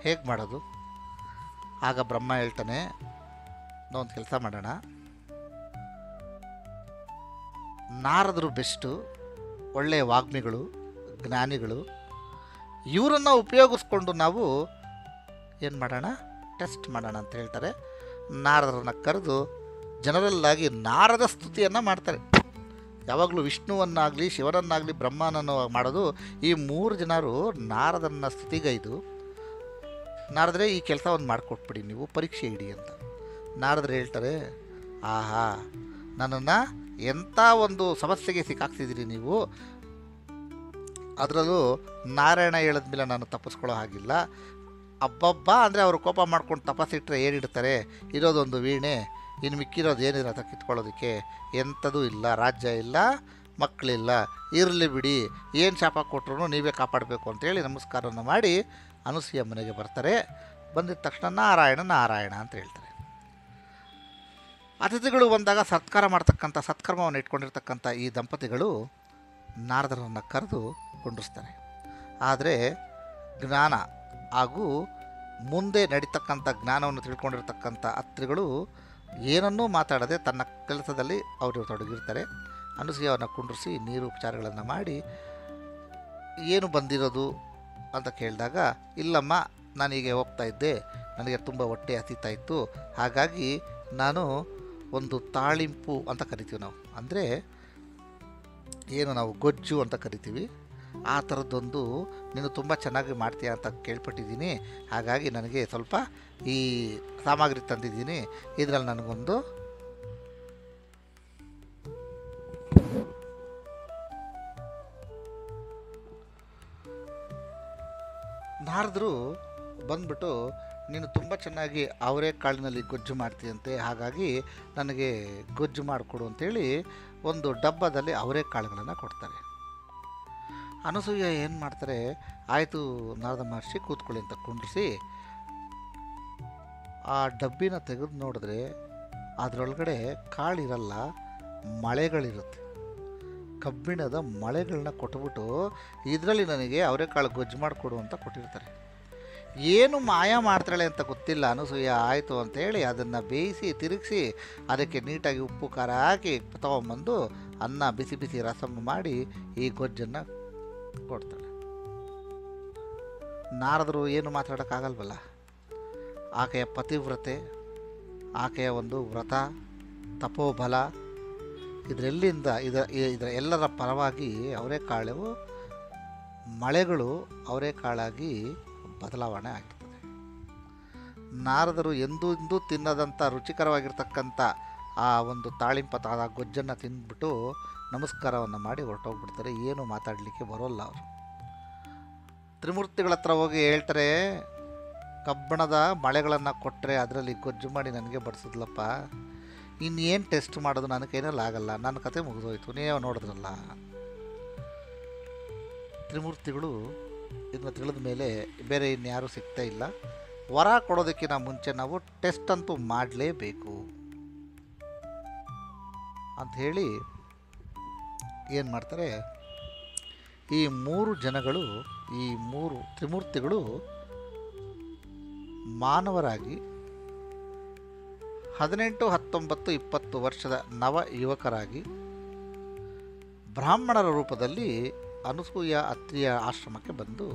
ಹೇಗೆ ಮಾಡೋದು? ಆಗ ಬ್ರಹ್ಮ ಹೇಳ್ತಾನೆ, ನಾವೊಂದು ಕೆಲಸ ಮಾಡೋಣ, ನಾರದರು ಬೆಸ್ಟು, ಒಳ್ಳೆಯ ವಾಗ್ಮಿಗಳು, ಜ್ಞಾನಿಗಳು, ಇವರನ್ನು ಉಪಯೋಗಿಸ್ಕೊಂಡು ನಾವು ಏನು ಮಾಡೋಣ, ಟೆಸ್ಟ್ ಮಾಡೋಣ ಅಂತ ಹೇಳ್ತಾರೆ. ನಾರದರನ್ನು ಕರೆದು ಜನರಲ್ಲಾಗಿ ನಾರದ ಸ್ತುತಿಯನ್ನು ಮಾಡ್ತಾರೆ. ಯಾವಾಗಲೂ ವಿಷ್ಣುವನ್ನಾಗಲಿ ಶಿವನನ್ನಾಗಲಿ ಬ್ರಹ್ಮನನ್ನು ಮಾಡೋದು ಈ 3 ಜನರು ನಾರದನ್ನ ಸ್ತುತಿಗೈದು, ನಾರದ್ರೆ ಈ ಕೆಲಸವನ್ನು ಮಾಡಿಕೊಟ್ಬಿಡಿ, ನೀವು ಪರೀಕ್ಷೆ ಇಡಿ ಅಂತ. ನಾರದ್ರು ಹೇಳ್ತಾರೆ, ಆಹಾ, ನನ್ನನ್ನು ಎಂಥ ಒಂದು ಸಮಸ್ಯೆಗೆ ಸಿಕ್ಕಾಕ್ತಿದ್ದೀರಿ ನೀವು. ಅದರಲ್ಲೂ ನಾರಾಯಣ ಹೇಳಿದ್ಮೇಲೆ ನಾನು ತಪ್ಪಿಸ್ಕೊಳ್ಳೋ ಹಾಗಿಲ್ಲ. ಅಬ್ಬಬ್ಬ ಅಂದರೆ ಅವರು ಕೋಪ ಮಾಡ್ಕೊಂಡು ತಪಸ್ಸಿಟ್ಟರೆ ಏನಿಡ್ತಾರೆ, ಇರೋದೊಂದು ವೀಣೆ, ಇನ್ನು ಮಿಕ್ಕಿರೋದು ಏನಿರತ್ತ ಕಿತ್ಕೊಳ್ಳೋದಕ್ಕೆ, ಎಂಥದೂ ಇಲ್ಲ, ರಾಜ್ಯ ಇಲ್ಲ, ಮಕ್ಕಳಿಲ್ಲ, ಇರಲಿ ಬಿಡಿ, ಏನು ಶಾಪ ಕೊಟ್ಟರು ನೀವೇ ಕಾಪಾಡಬೇಕು ಅಂತೇಳಿ ನಮಸ್ಕಾರವನ್ನು ಮಾಡಿ ಅನಸೂಯ ಮನೆಗೆ ಬರ್ತಾರೆ. ಬಂದಿದ ತಕ್ಷಣ ನಾರಾಯಣ ಅಂತ ಹೇಳ್ತಾರೆ. ಅತಿಥಿಗಳು ಬಂದಾಗ ಸತ್ಕಾರ ಮಾಡ್ತಕ್ಕಂಥ ಸತ್ಕರ್ಮವನ್ನು ಇಟ್ಕೊಂಡಿರ್ತಕ್ಕಂಥ ಈ ದಂಪತಿಗಳು ನಾರದರನ್ನು ಕರೆದು ಕುಂಡ್ರಿಸ್ತಾರೆ. ಆದರೆ ಜ್ಞಾನ ಹಾಗೂ ಮುಂದೆ ನಡೀತಕ್ಕಂಥ ಜ್ಞಾನವನ್ನು ತಿಳ್ಕೊಂಡಿರ್ತಕ್ಕಂಥ ಅತ್ರಿಗಳು ಏನನ್ನೂ ಮಾತಾಡದೆ ತನ್ನ ಕೆಲಸದಲ್ಲಿ ಅವರು ತೊಡಗಿರ್ತಾರೆ. ಅನಸೂಯವನ್ನು ಕುಂಡ್ರಿಸಿ ನೀರು ಉಪಚಾರಗಳನ್ನು ಮಾಡಿ, ಏನು ಬಂದಿರೋದು ಅಂತ ಕೇಳಿದಾಗ, ಇಲ್ಲಮ್ಮ, ನಾನೀಗ ಹೋಗ್ತಾ ಇದ್ದೆ, ನನಗೆ ತುಂಬ ಹೊಟ್ಟೆ ಹಸಿತಾ ಇತ್ತು, ಹಾಗಾಗಿ ನಾನು ಒಂದು ತಾಳಿಂಪು ಅಂತ ಕರಿತೀವಿ ನಾವು, ಅಂದರೆ ಏನು ನಾವು ಗೊಜ್ಜು ಅಂತ ಕರಿತೀವಿ, ಆ ಥರದ್ದೊಂದು ನೀನು ತುಂಬ ಚೆನ್ನಾಗಿ ಮಾಡ್ತೀಯ ಅಂತ ಕೇಳ್ಪಟ್ಟಿದ್ದೀನಿ, ಹಾಗಾಗಿ ನನಗೆ ಸ್ವಲ್ಪ ಈ ಸಾಮಗ್ರಿ ತಂದಿದ್ದೀನಿ, ಇದರಲ್ಲಿ ನನಗೊಂದು ನಾರದರು ಬಂದ್ಬಿಟ್ಟು, ನೀನು ತುಂಬ ಚೆನ್ನಾಗಿ ಅವರೆಕಾಳಿನಲ್ಲಿ ಗೊಜ್ಜು ಮಾಡ್ತೀಯಂತೆ, ಹಾಗಾಗಿ ನನಗೆ ಗೊಜ್ಜು ಮಾಡಿಕೊಡು ಅಂತೇಳಿ ಒಂದು ಡಬ್ಬದಲ್ಲಿ ಅವರೆಕಾಳುಗಳನ್ನು ಕೊಡ್ತಾರೆ. ಅನಸೂಯ ಏನು ಮಾಡ್ತಾರೆ, ಆಯಿತು ನಾರದ ಮಹರ್ಷಿ ಕೂತ್ಕೊಳ್ಳಿ ಅಂತ ಕುಂಡ್ರಿಸಿ ಆ ಡಬ್ಬಿನ ತೆಗೆದು ನೋಡಿದ್ರೆ ಅದರೊಳಗಡೆ ಕಾಳಿರಲ್ಲ, ಮಳೆಗಳಿರುತ್ತೆ. ಕಬ್ಬಿಣದ ಮಳೆಗಳನ್ನ ಕೊಟ್ಬಿಟ್ಟು ಇದರಲ್ಲಿ ನನಗೆ ಅವರೆಕಾಳು ಗೊಜ್ಜು ಮಾಡಿಕೊಡು ಅಂತ ಕೊಟ್ಟಿರ್ತಾರೆ. ಏನು ಮಾಯ ಮಾಡ್ತಾಳೆ ಅಂತ ಗೊತ್ತಿಲ್ಲ ಅನಸೂಯ. ಆಯಿತು ಅಂತೇಳಿ ಅದನ್ನು ಬೇಯಿಸಿ ತಿರುಗಿಸಿ ಅದಕ್ಕೆ ನೀಟಾಗಿ ಉಪ್ಪು ಖಾರ ಹಾಕಿ ತೊಗೊಂಬಂದು ಅನ್ನ ಬಿಸಿ ಬಿಸಿ ರಸಮ್ ಮಾಡಿ ಈ ಗೊಜ್ಜನ್ನು ಕೊಡ್ತಾಳೆ. ನಾರದರು ಏನು ಮಾತಾಡೋಕ್ಕಾಗಲ್ವಲ್ಲ. ಆಕೆಯ ಪತಿವ್ರತೆ, ಆಕೆಯ ಒಂದು ವ್ರತ, ತಪೋಬಲ, ಇದರೆಲ್ಲಿಂದ ಇದರ ಎಲ್ಲರ ಪರವಾಗಿ ಅವರೆಕಾಳು ಮಳೆಗಳು ಅವರೆಕಾಳಾಗಿ ಬದಲಾವಣೆ ಆಗಿರ್ತದೆ. ನಾರದರು ಎಂದೂ ತಿನ್ನದಂಥ ರುಚಿಕರವಾಗಿರ್ತಕ್ಕಂಥ ಆ ಒಂದು ತಾಳಿಂಪದ ಗೊಜ್ಜನ್ನು ತಿಂದ್ಬಿಟ್ಟು ನಮಸ್ಕಾರವನ್ನು ಮಾಡಿ ಹೊರಟೋಗ್ಬಿಡ್ತಾರೆ. ಏನು ಮಾತಾಡಲಿಕ್ಕೆ ಬರೋಲ್ಲ ಅವರು. ತ್ರಿಮೂರ್ತಿಗಳ ಹತ್ರ ಹೋಗಿ ಹೇಳ್ತಾರೆ, ಕಬ್ಬಣದ ಮಳೆಗಳನ್ನು ಕೊಟ್ಟರೆ ಅದರಲ್ಲಿ ಗೊಜ್ಜು ಮಾಡಿ ನನಗೆ ಬಡಿಸಿದ್ಲಪ್ಪ, ಇನ್ನೇನು ಟೆಸ್ಟ್ ಮಾಡೋದು, ನನ್ನ ಕೈನಲ್ಲಿ ಆಗಲ್ಲ, ನನ್ನ ಕತೆ ಮುಗಿದೋಯ್ತು, ನೀವೇ ನೋಡಿದ್ರಲ್ಲ. ತ್ರಿಮೂರ್ತಿಗಳು ಇದನ್ನು ತಿಳಿದ ಮೇಲೆ ಬೇರೆ ಇನ್ಯಾರೂ ಸಿಗ್ತಾ ಇಲ್ಲ, ವರ ಕೊಡೋದಕ್ಕಿಂತ ಮುಂಚೆ ನಾವು ಟೆಸ್ಟ್ ಅಂತೂ ಮಾಡಲೇಬೇಕು ಅಂಥೇಳಿ ಏನು ಮಾಡ್ತಾರೆ, ಈ 3 ಜನಗಳು, ಈ 3 ತ್ರಿಮೂರ್ತಿಗಳು ಮಾನವರಾಗಿ 18, 19, 20 ವರ್ಷದ ನವ ಯುವಕರಾಗಿ ಬ್ರಾಹ್ಮಣರ ರೂಪದಲ್ಲಿ ಅನಸೂಯ ಅತ್ರಿಯ ಆಶ್ರಮಕ್ಕೆ ಬಂದು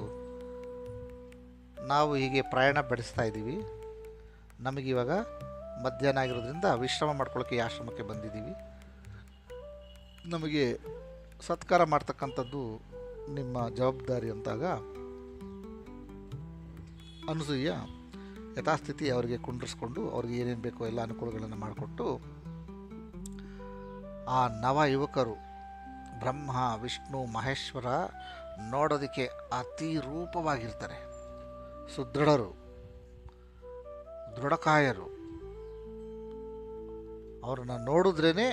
ನಾವು ಹೀಗೆ ಪ್ರಯಾಣ ಬೆಳೆಸ್ತಾ ಇದ್ದೀವಿ. ನಮಗಿವಾಗ ಮಧ್ಯಾಹ್ನ ಆಗಿರೋದ್ರಿಂದ ವಿಶ್ರಮ ಮಾಡ್ಕೊಳ್ಳೋಕ್ಕೆ ಈ ಆಶ್ರಮಕ್ಕೆ ಬಂದಿದ್ದೀವಿ. ನಮಗೆ ಸತ್ಕಾರ ಮಾಡ್ತಕ್ಕಂಥದ್ದು ನಿಮ್ಮ ಜವಾಬ್ದಾರಿ ಅಂತಾಗ ಅನಸೂಯ ಯಥಾಸ್ಥಿತಿ ಅವರಿಗೆ ಕುಂಡ್ರಿಸ್ಕೊಂಡು ಅವ್ರಿಗೆ ಏನೇನು ಬೇಕೋ ಎಲ್ಲ ಅನುಕೂಲಗಳನ್ನು ಮಾಡಿಕೊಟ್ಟು ಆ ನವ ಯುವಕರು ಬ್ರಹ್ಮ ವಿಷ್ಣು ಮಹೇಶ್ವರ ನೋಡೋದಕ್ಕೆ ಅತಿ ರೂಪವಾಗಿರ್ತಾರೆ. ಸುದೃಢರು, ದೃಢಕಾಯರು. ಅವ್ರನ್ನ ನೋಡಿದ್ರೇ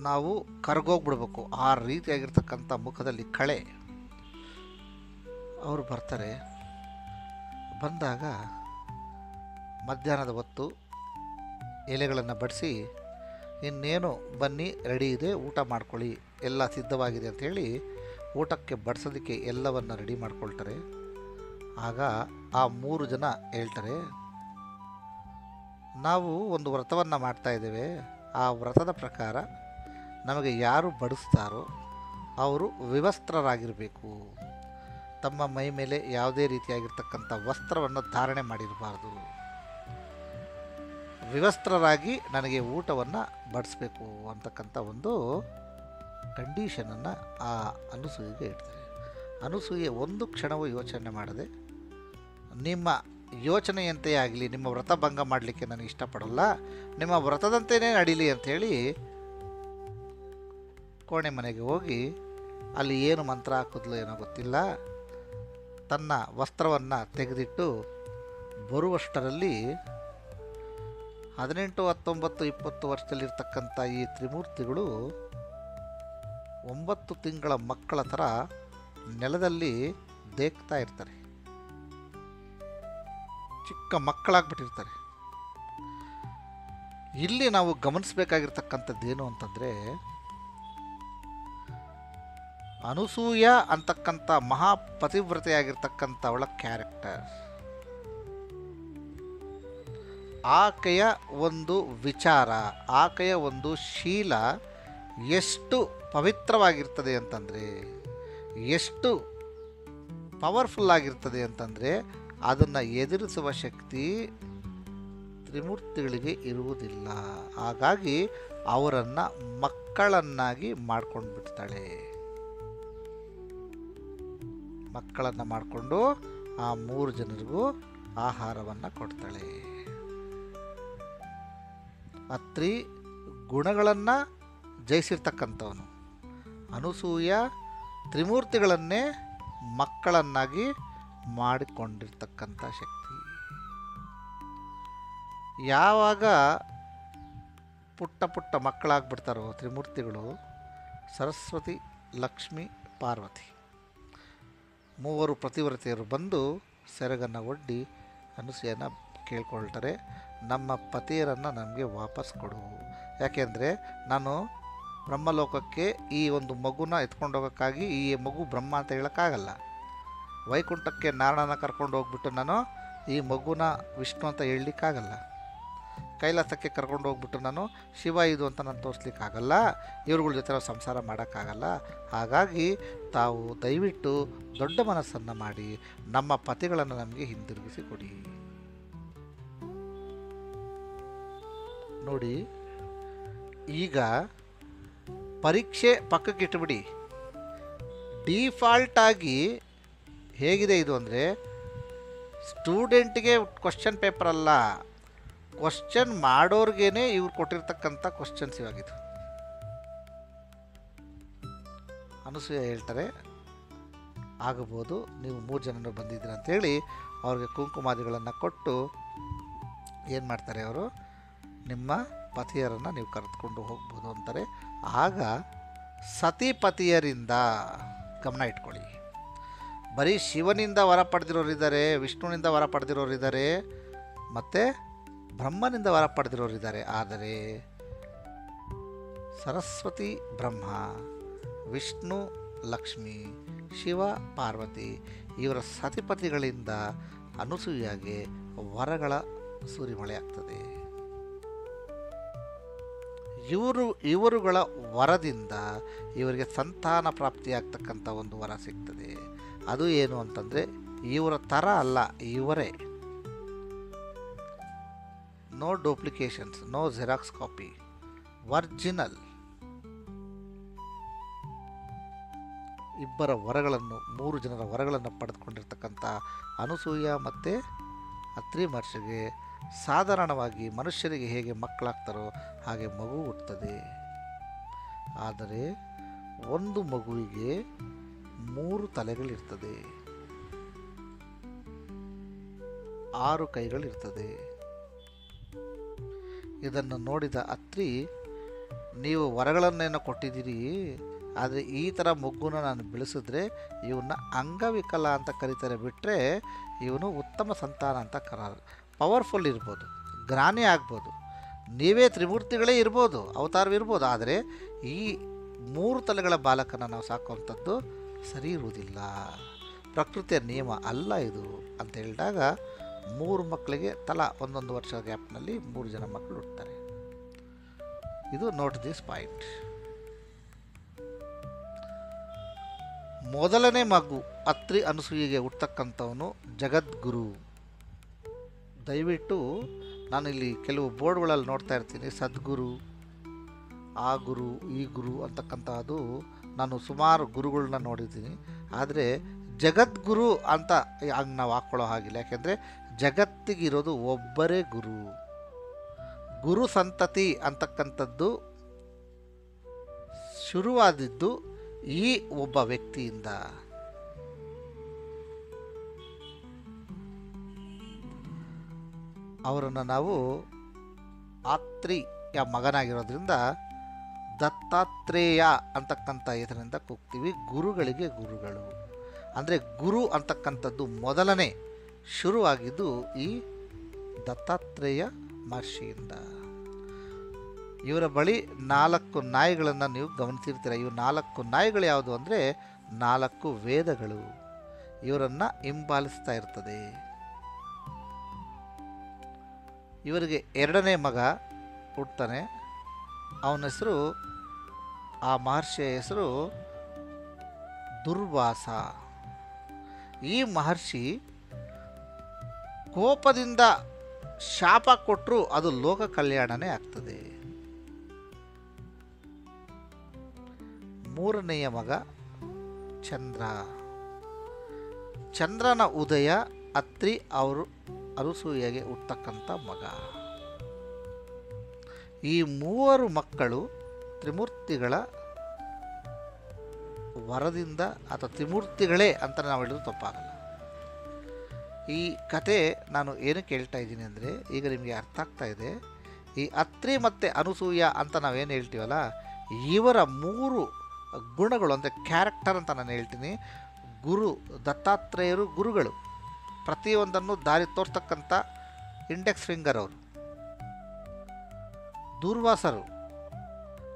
ನಾವು ಕರಗೋಗ್ಬಿಡ್ಬೇಕು, ಆ ರೀತಿಯಾಗಿರ್ತಕ್ಕಂಥ ಮುಖದಲ್ಲಿ ಕಳೆ. ಅವರು ಬರ್ತಾರೆ. ಬಂದಾಗ ಮಧ್ಯಾಹ್ನದ ಹೊತ್ತು ಎಲೆಗಳನ್ನು ಬಡಿಸಿ, ಇನ್ನೇನು ಬನ್ನಿ ರೆಡಿ ಇದೆ, ಊಟ ಮಾಡ್ಕೊಳ್ಳಿ, ಎಲ್ಲ ಸಿದ್ಧವಾಗಿದೆ ಅಂಥೇಳಿ ಊಟಕ್ಕೆ ಬಡಿಸೋದಕ್ಕೆ ಎಲ್ಲವನ್ನು ರೆಡಿ ಮಾಡ್ಕೊಳ್ತಾರೆ. ಆಗ ಆ 3 ಜನ ಹೇಳ್ತಾರೆ, ನಾವು ಒಂದು ವ್ರತವನ್ನು ಮಾಡ್ತಾ ಇದ್ದೇವೆ. ಆ ವ್ರತದ ಪ್ರಕಾರ ನಮಗೆ ಯಾರು ಬಡಿಸ್ತಾರೋ ಅವರು ವಿವಸ್ತ್ರರಾಗಿರಬೇಕು. ತಮ್ಮ ಮೈ ಮೇಲೆ ಯಾವುದೇ ರೀತಿಯಾಗಿರ್ತಕ್ಕಂಥ ವಸ್ತ್ರವನ್ನು ಧಾರಣೆ ಮಾಡಿರಬಾರ್ದು. ವಿವಸ್ತ್ರರಾಗಿ ನನಗೆ ಊಟವನ್ನು ಬಡಿಸ್ಬೇಕು ಅಂತಕ್ಕಂಥ ಒಂದು ಕಂಡೀಷನನ್ನು ಆ ಅನಸೂಯೆಗೆ ಇಡ್ತಾರೆ. ಅನಸೂಯೆ ಒಂದು ಕ್ಷಣವೂ ಯೋಚನೆ ಮಾಡದೆ, ನಿಮ್ಮ ಯೋಚನೆಯಂತೆಯೇ ಆಗಲಿ, ನಿಮ್ಮ ವ್ರತ ಭಂಗ ಮಾಡಲಿಕ್ಕೆ ನಾನು ಇಷ್ಟಪಡಲ್ಲ, ನಿಮ್ಮ ವ್ರತದಂತೆಯೇ ನಡೀಲಿ ಅಂಥೇಳಿ ಕೋಣೆ ಮನೆಗೆ ಹೋಗಿ ಅಲ್ಲಿ ಏನು ಮಂತ್ರ ಹಾಕಿದ್ಲು ಏನೋ ಗೊತ್ತಿಲ್ಲ, ತನ್ನ ವಸ್ತ್ರವನ್ನು ತೆಗೆದಿಟ್ಟು ಬರುವಷ್ಟರಲ್ಲಿ 18, 19, 20 ವರ್ಷದಲ್ಲಿರ್ತಕ್ಕಂಥ ಈ ತ್ರಿಮೂರ್ತಿಗಳು 9 ತಿಂಗಳ ಮಕ್ಕಳ ಥರ ನೆಲದಲ್ಲಿ ದೇಕ್ತಾ ಇರ್ತಾರೆ. ಚಿಕ್ಕ ಮಕ್ಕಳಾಗ್ಬಿಟ್ಟಿರ್ತಾರೆ. ಇಲ್ಲಿ ನಾವು ಗಮನಿಸಬೇಕಾಗಿರ್ತಕ್ಕಂಥದ್ದೇನು ಅಂತಂದರೆ, ಅನಸೂಯ ಅಂತಕ್ಕಂಥ ಮಹಾಪತಿವ್ರತೆಯಾಗಿರ್ತಕ್ಕಂಥವಳ ಕ್ಯಾರೆಕ್ಟರ್, ಆಕೆಯ ಒಂದು ವಿಚಾರ, ಆಕೆಯ ಒಂದು ಶೀಲ ಎಷ್ಟು ಪವಿತ್ರವಾಗಿರ್ತದೆ ಅಂತಂದರೆ, ಎಷ್ಟು ಪವರ್ಫುಲ್ ಆಗಿರ್ತದೆ ಅಂತಂದರೆ, ಅದನ್ನು ಎದುರಿಸುವ ಶಕ್ತಿ ತ್ರಿಮೂರ್ತಿಗಳಿಗೆ ಇರುವುದಿಲ್ಲ. ಹಾಗಾಗಿ ಅವರನ್ನು ಮಕ್ಕಳನ್ನಾಗಿ ಮಾಡ್ಕೊಂಡು ಬಿಡ್ತಾಳೆ. ಮಕ್ಕಳನ್ನು ಮಾಡಿಕೊಂಡು ಆ 3 ಜನರಿಗೂ ಆಹಾರವನ್ನು ಕೊಡ್ತಾಳೆ. ಅತ್ರಿ ಗುಣಗಳನ್ನು ಜಯಿಸಿರ್ತಕ್ಕಂಥವನು. ಅನಸೂಯ ತ್ರಿಮೂರ್ತಿಗಳನ್ನೇ ಮಕ್ಕಳನ್ನಾಗಿ ಮಾಡಿಕೊಂಡಿರ್ತಕ್ಕಂಥ ಶಕ್ತಿ. ಯಾವಾಗ ಪುಟ್ಟ ಪುಟ್ಟ ಮಕ್ಕಳಾಗ್ಬಿಡ್ತಾರೋ ತ್ರಿಮೂರ್ತಿಗಳು, ಸರಸ್ವತಿ, ಲಕ್ಷ್ಮಿ, ಪಾರ್ವತಿ 3 ಪತಿವ್ರತೆಯರು ಬಂದು ಸೆರಗನ್ನು ಒಡ್ಡಿ ಅನಸೂಯನ ಕೇಳ್ಕೊಳ್ತಾರೆ, ನಮ್ಮ ಪತಿಯರನ್ನು ನಮಗೆ ವಾಪಸ್ ಕೊಡು. ಯಾಕೆಂದರೆ ನಾನು ಬ್ರಹ್ಮಲೋಕಕ್ಕೆ ಈ ಒಂದು ಮಗುನ ಎತ್ಕೊಂಡೋಗೋಕ್ಕಾಗಿ, ಈ ಮಗು ಬ್ರಹ್ಮ ಅಂತ ಹೇಳೋಕ್ಕಾಗಲ್ಲ. ವೈಕುಂಠಕ್ಕೆ ನಾರಾಯಣನ ಕರ್ಕೊಂಡು ಹೋಗ್ಬಿಟ್ಟು ನಾನು ಈ ಮಗುನ ವಿಷ್ಣು ಅಂತ ಹೇಳಲಿಕ್ಕಾಗಲ್ಲ. ಕೈಲಾಸಕ್ಕೆ ಕರ್ಕೊಂಡು ಹೋಗ್ಬಿಟ್ಟು ನಾನು ಶಿವ ಇದು ಅಂತ ನಾನು ತೋರಿಸ್ಲಿಕ್ಕಾಗಲ್ಲ. ಇವ್ರುಗಳ ಜೊತೆ ನಾವು ಸಂಸಾರ ಮಾಡೋಕ್ಕಾಗಲ್ಲ. ಹಾಗಾಗಿ ತಾವು ದಯವಿಟ್ಟು ದೊಡ್ಡ ಮನಸ್ಸನ್ನು ಮಾಡಿ ನಮ್ಮ ಪತಿಗಳನ್ನು ನಮಗೆ ಹಿಂದಿರುಗಿಸಿ ಕೊಡಿ. ನೋಡಿ, ಈಗ ಪರೀಕ್ಷೆ ಪಕ್ಕಕ್ಕಿಟ್ಬಿಡಿ. ಡಿಫಾಲ್ಟಾಗಿ ಹೇಗಿದೆ ಇದು ಅಂದರೆ, ಸ್ಟೂಡೆಂಟ್ಗೆ ಕ್ವಶನ್ ಪೇಪರ್ ಅಲ್ಲ, ಕ್ವಶನ್ ಮಾಡೋರ್ಗೇನೆ ಇವ್ರು ಕೊಟ್ಟಿರ್ತಕ್ಕಂಥ ಕ್ವಶನ್ಸ್ ಇವಾಗಿದ್ದು. ಅನಸೂಯ ಹೇಳ್ತಾರೆ, ಆಗಬಹುದು, ನೀವು 3 ಜನರು ಬಂದಿದ್ದೀರ ಅಂಥೇಳಿ ಅವ್ರಿಗೆ ಕುಂಕುಮಾದಿಗಳನ್ನು ಕೊಟ್ಟು ಏನು ಮಾಡ್ತಾರೆ ಅವರು, ನಿಮ್ಮ ಪತಿಯರನ್ನು ನೀವು ಕರೆದುಕೊಂಡು ಹೋಗ್ಬೋದು ಅಂತಾರೆ. ಆಗ ಸತಿಪತಿಯರಿಂದ ಗಮನ ಇಟ್ಕೊಳ್ಳಿ. ಬರೀ ಶಿವನಿಂದ ವರ ಪಡೆದಿರೋರಿದ್ದಾರೆ, ವಿಷ್ಣುವಿನಿಂದ ವರ ಪಡೆದಿರೋರಿದ್ದಾರೆ, ಮತ್ತು ಬ್ರಹ್ಮನಿಂದ ವರ ಪಡೆದಿರೋರಿದ್ದಾರೆ. ಆದರೆ ಸರಸ್ವತಿ ಬ್ರಹ್ಮ, ವಿಷ್ಣು ಲಕ್ಷ್ಮಿ, ಶಿವ ಪಾರ್ವತಿ ಇವರ ಸತಿಪತಿಗಳಿಂದ ಅನಸೂಯಗೆ ವರಗಳ ಸುರಿಮಳೆ ಆಗ್ತದೆ. ಇವರುಗಳ ವರದಿಂದ ಇವರಿಗೆ ಸಂತಾನ ಪ್ರಾಪ್ತಿಯಾಗ್ತಕ್ಕಂಥ ಒಂದು ವರ ಸಿಗ್ತದೆ. ಅದು ಏನು ಅಂತಂದರೆ ಇವರ ಥರ ಅಲ್ಲ, ಇವರೇ. No duplications, no xerox copy, original. ಇಬ್ಬರ ವರಗಳನ್ನು, 3 ಜನರ ವರಗಳನ್ನು ಪಡೆದುಕೊಂಡಿರ್ತಕ್ಕಂಥ ಅನಸೂಯ ಮತ್ತು ಅತ್ರಿ ಮಹರ್ಷಿಗೆ ಸಾಧಾರಣವಾಗಿ ಮನುಷ್ಯರಿಗೆ ಹೇಗೆ ಮಕ್ಕಳಾಗ್ತಾರೋ ಹಾಗೆ ಮಗು ಹುಟ್ಟುತ್ತದೆ. ಆದರೆ ಒಂದು ಮಗುವಿಗೆ 3 ತಲೆಗಳಿರ್ತದೆ, 6 ಕೈಗಳಿರ್ತದೆ. ಇದನ್ನು ನೋಡಿದ ಅತ್ರಿ, ನೀವು ವರಗಳನ್ನೇನೋ ಕೊಟ್ಟಿದ್ದೀರಿ, ಆದರೆ ಈ ಥರ ಮಗುನ ನಾನು ಬೆಳೆಸಿದ್ರೆ ಇವನ್ನ ಅಂಗವಿಕಲ ಅಂತ ಕರೀತಾರೆ, ಬಿಟ್ಟರೆ ಇವನು ಉತ್ತಮ ಸಂತಾನ ಅಂತ ಪವರ್ಫುಲ್ ಇರ್ಬೋದು, ಜ್ಞಾನಿ ಆಗ್ಬೋದು, ನೀವೇ ತ್ರಿಮೂರ್ತಿಗಳೇ ಇರ್ಬೋದು, ಅವತಾರವಿರ್ಬೋದು. ಆದರೆ ಈ 3 ತಲೆಗಳ ಬಾಲಕನ ನಾವು ಸಾಕುವಂಥದ್ದು ಸರಿ ಇರುವುದಿಲ್ಲ, ಪ್ರಕೃತಿಯ ನಿಯಮ ಅಲ್ಲ ಇದು ಅಂತ ಹೇಳಿದಾಗ 3 ಮಕ್ಕಳಿಗೆ ತಲಾ 1 ವರ್ಷದ ಗ್ಯಾಪ್ನಲ್ಲಿ 3 ಜನ ಮಕ್ಕಳು ಹುಟ್ಟುತ್ತಾರೆ. ಇದು ನೋಟ್ ದಿಸ್ ಪಾಯಿಂಟ್. ಮೊದಲನೇ ಮಗು ಅತ್ರಿ ಅನಸೂಯೆಗೆ ಹುಟ್ಟತಕ್ಕಂಥವನು ಜಗದ್ಗುರು. ದಯವಿಟ್ಟು ನಾನು ಇಲ್ಲಿ ಕೆಲವು ಬೋರ್ಡ್ಗಳಲ್ಲಿ ನೋಡ್ತಾ ಇರ್ತೀನಿ, ಸದ್ಗುರು, ಆ ಗುರು, ಈ ಗುರು ಅಂತಕ್ಕಂಥದ್ದು. ನಾನು ಸುಮಾರು ಗುರುಗಳನ್ನ ನೋಡಿದ್ದೀನಿ, ಆದರೆ ಜಗದ್ಗುರು ಅಂತ ಹಂಗೆ ನಾವು ಹಾಕ್ಕೊಳ್ಳೋ ಹಾಗಿಲ್ಲ. ಯಾಕೆಂದರೆ ಜಗತ್ತಿಗಿರೋದು ಒಬ್ಬರೇ ಗುರು. ಗುರು ಸಂತತಿ ಅಂತಕ್ಕಂಥದ್ದು ಶುರುವಾದಿದ್ದು ಈ ಒಬ್ಬ ವ್ಯಕ್ತಿಯಿಂದ. ಅವರನ್ನು ನಾವು ಆತ್ರಿಯ ಮಗನಾಗಿರೋದ್ರಿಂದ ದತ್ತಾತ್ರೇಯ ಅಂತಕ್ಕಂಥ ಹೆಸರಿನಿಂದ ಕೂಗ್ತೀವಿ. ಗುರುಗಳಿಗೆ ಗುರುಗಳು ಅಂದರೆ ಗುರು ಅಂತಕ್ಕಂಥದ್ದು ಮೊದಲನೇ ಶುರುವಾಗಿದ್ದು ಈ ದತ್ತಾತ್ರೇಯ ಮಹರ್ಷಿಯಿಂದ. ಇವರ ಬಳಿ 4 ನಾಯಿಗಳನ್ನು ನೀವು ಗಮನಿಸಿರ್ತೀರ. ಇವು 4 ನಾಯಿಗಳು ಯಾವುದು ಅಂದರೆ 4 ವೇದಗಳು ಇವರನ್ನು ಹಿಂಬಾಲಿಸ್ತಾ ಇರ್ತದೆ. ಇವರಿಗೆ 2ನೇ ಮಗ ಹುಡ್ತಾನೆ. ಅವನ ಹೆಸರು, ಆ ಮಹರ್ಷಿಯ ಹೆಸರು ದುರ್ವಾಸ. ಈ ಮಹರ್ಷಿ ಕೋಪದಿಂದ ಶಾಪ ಕೊಟ್ಟರೂ ಅದು ಲೋಕ ಕಲ್ಯಾಣನೇ ಆಗ್ತದೆ. 3ನೆಯ ಮಗ ಚಂದ್ರ. ಚಂದ್ರನ ಉದಯ ಅತ್ರಿ ಅವರು ಅನಸೂಯೆಗೆ ಹುಟ್ಟತಕ್ಕಂಥ ಮಗ. ಈ 3 ಮಕ್ಕಳು ತ್ರಿಮೂರ್ತಿಗಳ ವರದಿಂದ ಅಥವಾ ತ್ರಿಮೂರ್ತಿಗಳೇ ಅಂತ ನಾವು ಹೇಳಿದ್ರು ತಪ್ಪಾಗಲ್ಲ. ಈ ಕತೆ ನಾನು ಏನಕ್ಕೆ ಹೇಳ್ತಾ ಇದ್ದೀನಿ ಅಂದರೆ, ಈಗ ನಿಮಗೆ ಅರ್ಥ ಆಗ್ತಾ ಇದೆ. ಈ ಅತ್ರಿ ಮತ್ತು ಅನಸೂಯ ಅಂತ ನಾವೇನು ಹೇಳ್ತೀವಲ್ಲ, ಇವರ 3 ಗುಣಗಳು ಅಂದರೆ ಕ್ಯಾರೆಕ್ಟರ್ ಅಂತ ನಾನು ಹೇಳ್ತೀನಿ. ಗುರು ದತ್ತಾತ್ರೇಯರು ಗುರುಗಳು, ಪ್ರತಿಯೊಂದನ್ನು ದಾರಿ ತೋರ್ತಕ್ಕಂಥ ಇಂಡೆಕ್ಸ್ ಫಿಂಗರ್ ಅವರು. ದುರ್ವಾಸರು,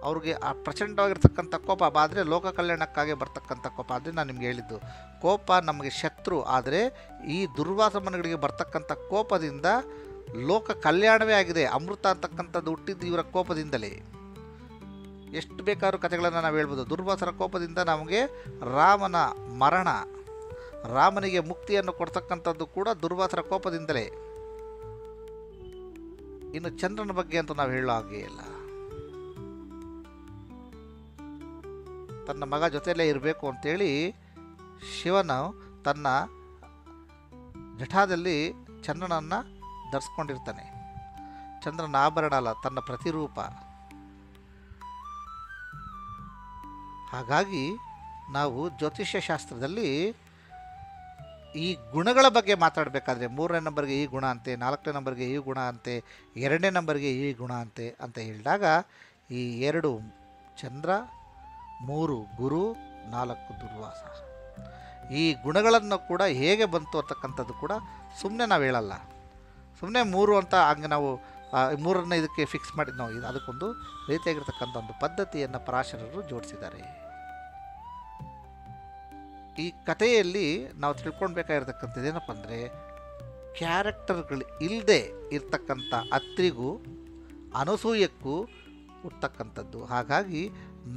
ಅವ್ರಿಗೆ ಆ ಪ್ರಚಂಡವಾಗಿರ್ತಕ್ಕಂಥ ಕೋಪ ಆದರೆ ಲೋಕ ಕಲ್ಯಾಣಕ್ಕಾಗಿ ಬರ್ತಕ್ಕಂಥ ಕೋಪ. ಆದರೆ ನಾನು ನಿಮ್ಗೆ ಹೇಳಿದ್ದು, ಕೋಪ ನಮಗೆ ಶತ್ರು. ಆದರೆ ಈ ದುರ್ವಾಸ ಮನೆಗಳಿಗೆ ಬರ್ತಕ್ಕಂಥ ಕೋಪದಿಂದ ಲೋಕ ಕಲ್ಯಾಣವೇ ಆಗಿದೆ. ಅಮೃತ ಅಂತಕ್ಕಂಥದ್ದು ಹುಟ್ಟಿದ್ದು ಇವರ ಕೋಪದಿಂದಲೇ. ಎಷ್ಟು ಬೇಕಾದ್ರೂ ಕಥೆಗಳನ್ನು ನಾವು ಹೇಳ್ಬೋದು. ದುರ್ವಾಸರ ಕೋಪದಿಂದ ನಮಗೆ ರಾಮನ ಮರಣ, ರಾಮನಿಗೆ ಮುಕ್ತಿಯನ್ನು ಕೊಡ್ತಕ್ಕಂಥದ್ದು ಕೂಡ ದುರ್ವಾಸರ ಕೋಪದಿಂದಲೇ. ಇನ್ನು ಚಂದ್ರನ ಬಗ್ಗೆ ಅಂತೂ ನಾವು ಹೇಳೋ ಹಾಗೆ ಇಲ್ಲ. ತನ್ನ ಮಗ ಜೊತೆಯಲ್ಲೇ ಇರಬೇಕು ಅಂತೇಳಿ ಶಿವನು ತನ್ನ ಜಠಾದಲ್ಲಿ ಚಂದ್ರನನ್ನು ಧರಿಸ್ಕೊಂಡಿರ್ತಾನೆ. ಚಂದ್ರನ ಆಭರಣ ಅಲ್ಲ, ತನ್ನ ಪ್ರತಿರೂಪ. ಹಾಗಾಗಿ ನಾವು ಜ್ಯೋತಿಷ್ಯ ಶಾಸ್ತ್ರದಲ್ಲಿ ಈ ಗುಣಗಳ ಬಗ್ಗೆ ಮಾತಾಡಬೇಕಾದ್ರೆ 3ನೇ ನಂಬರ್ಗೆ ಈ ಗುಣ ಅಂತೆ, 4ನೇ ನಂಬರ್ಗೆ ಈ ಗುಣ ಅಂತೆ, 2ನೇ ನಂಬರ್ಗೆ ಈ ಗುಣ ಅಂತೆ ಅಂತ ಹೇಳಿದಾಗ ಈ 2 ಚಂದ್ರ, 3 ಗುರು, 4 ದುರ್ವಾಸ, ಈ ಗುಣಗಳನ್ನು ಕೂಡ ಹೇಗೆ ಬಂತು ಅಂತಕ್ಕಂಥದ್ದು ಕೂಡ ಸುಮ್ಮನೆ ನಾವು ಹೇಳಲ್ಲ. ಸುಮ್ಮನೆ 3 ಅಂತ ಹಂಗೆ ನಾವು 3ನ್ನು ಇದಕ್ಕೆ ಫಿಕ್ಸ್ ಮಾಡಿ ನಾವು ಅದಕ್ಕೊಂದು ರೀತಿಯಾಗಿರ್ತಕ್ಕಂಥ ಒಂದು ಪದ್ಧತಿಯನ್ನು ಪರಾಶರರು ಜೋಡಿಸಿದ್ದಾರೆ. ಈ ಕಥೆಯಲ್ಲಿ ನಾವು ತಿಳ್ಕೊಳ್ಬೇಕಾಗಿರ್ತಕ್ಕಂಥದ್ದು ಏನಪ್ಪ ಅಂದರೆ, ಕ್ಯಾರೆಕ್ಟರ್ಗಳು ಇಲ್ಲದೆ ಇರ್ತಕ್ಕಂಥ ಅತ್ರಿಗೂ ಅನಸೂಯಕ್ಕೂ ಹುಟ್ಟತಕ್ಕಂಥದ್ದು. ಹಾಗಾಗಿ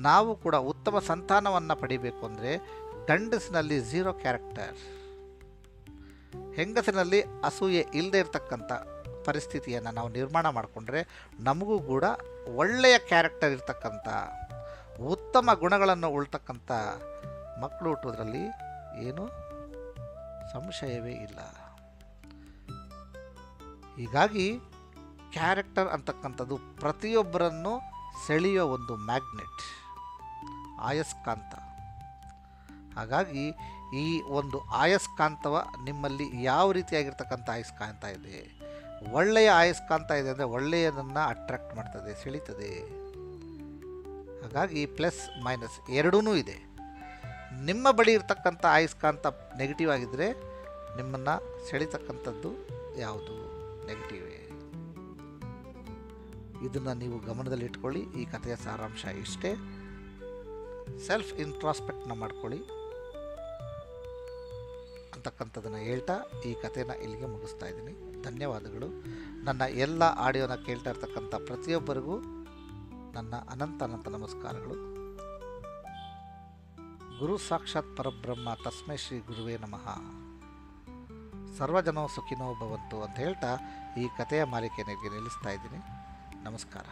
ನಾವು ಕೂಡ ಉತ್ತಮ ಸಂತಾನವನ್ನು ಪಡಿಬೇಕು ಅಂದರೆ ಗಂಡಸಿನಲ್ಲಿ 0 ಕ್ಯಾರೆಕ್ಟರ್, ಹೆಂಗಸಿನಲ್ಲಿ ಅಸೂಯೆ ಇಲ್ಲದೆ ಇರತಕ್ಕಂಥ ಪರಿಸ್ಥಿತಿಯನ್ನು ನಾವು ನಿರ್ಮಾಣ ಮಾಡಿಕೊಂಡ್ರೆ ನಮಗೂ ಕೂಡ ಒಳ್ಳೆಯ ಕ್ಯಾರೆಕ್ಟರ್ ಇರ್ತಕ್ಕಂಥ ಉತ್ತಮ ಗುಣಗಳನ್ನು ಉಳ್ತಕ್ಕಂಥ ಮಕ್ಕಳು ಹುಟ್ಟೋದ್ರಲ್ಲಿ ಏನು ಸಂಶಯವೇ ಇಲ್ಲ. ಹೀಗಾಗಿ ಕ್ಯಾರೆಕ್ಟರ್ ಅಂತಕ್ಕಂಥದ್ದು ಪ್ರತಿಯೊಬ್ಬರನ್ನು ಸೆಳೆಯೋ ಒಂದು ಮ್ಯಾಗ್ನೆಟ್, ಆಯಸ್ಕಾಂತ. ಹಾಗಾಗಿ ಈ ಒಂದು ಆಯಸ್ಕಾಂತವ ನಿಮ್ಮಲ್ಲಿ ಯಾವ ರೀತಿಯಾಗಿರ್ತಕ್ಕಂಥ ಆಯಸ್ಕಾಂತ ಇದೆ, ಒಳ್ಳೆಯ ಆಯಸ್ಕಾಂತ ಇದೆ ಅಂದರೆ ಒಳ್ಳೆಯದನ್ನು ಅಟ್ರಾಕ್ಟ್ ಮಾಡ್ತದೆ, ಸೆಳೀತದೆ. ಹಾಗಾಗಿ ಪ್ಲಸ್ ಮೈನಸ್ ಎರಡೂ ಇದೆ. ನಿಮ್ಮ ಬಳಿ ಇರ್ತಕ್ಕಂಥ ಆಯಸ್ಕಾಂತ ನೆಗೆಟಿವ್ ಆಗಿದ್ದರೆ ನಿಮ್ಮನ್ನು ಸೆಳೀತಕ್ಕಂಥದ್ದು ಯಾವುದು? ನೆಗೆಟಿವೇ. ಇದನ್ನು ನೀವು ಗಮನದಲ್ಲಿಟ್ಕೊಳ್ಳಿ. ಈ ಕಥೆಯ ಸಾರಾಂಶ ಇಷ್ಟೇ. ಸೆಲ್ಫ್ ಇಂಟ್ರಾಸ್ಪೆಕ್ಟ್ನ ಮಾಡ್ಕೊಳ್ಳಿ ಅಂತಕ್ಕಂಥದ್ದನ್ನು ಹೇಳ್ತಾ ಈ ಕಥೆನ ಇಲ್ಲಿಗೆ ಮುಗಿಸ್ತಾ ಇದ್ದೀನಿ. ಧನ್ಯವಾದಗಳು. ನನ್ನ ಎಲ್ಲ ಆಡಿಯೋನ ಕೇಳ್ತಾ ಇರ್ತಕ್ಕಂಥ ಪ್ರತಿಯೊಬ್ಬರಿಗೂ ನನ್ನ ಅನಂತ ಅನಂತ ನಮಸ್ಕಾರಗಳು. ಗುರು ಸಾಕ್ಷಾತ್ ಪರಬ್ರಹ್ಮ ತಸ್ಮೈ ಶ್ರೀ ಗುರುವೇ ನಮಃ. ಸರ್ವಜನೋ ಸುಖಿನೋ ಭವಂತು ಅಂತ ಹೇಳ್ತಾ ಈ ಕಥೆಯ ಮಾಲಿಕೆಯನ್ನು ನಿಲ್ಲಿಸ್ತಾ ಇದ್ದೀನಿ. ನಮಸ್ಕಾರ.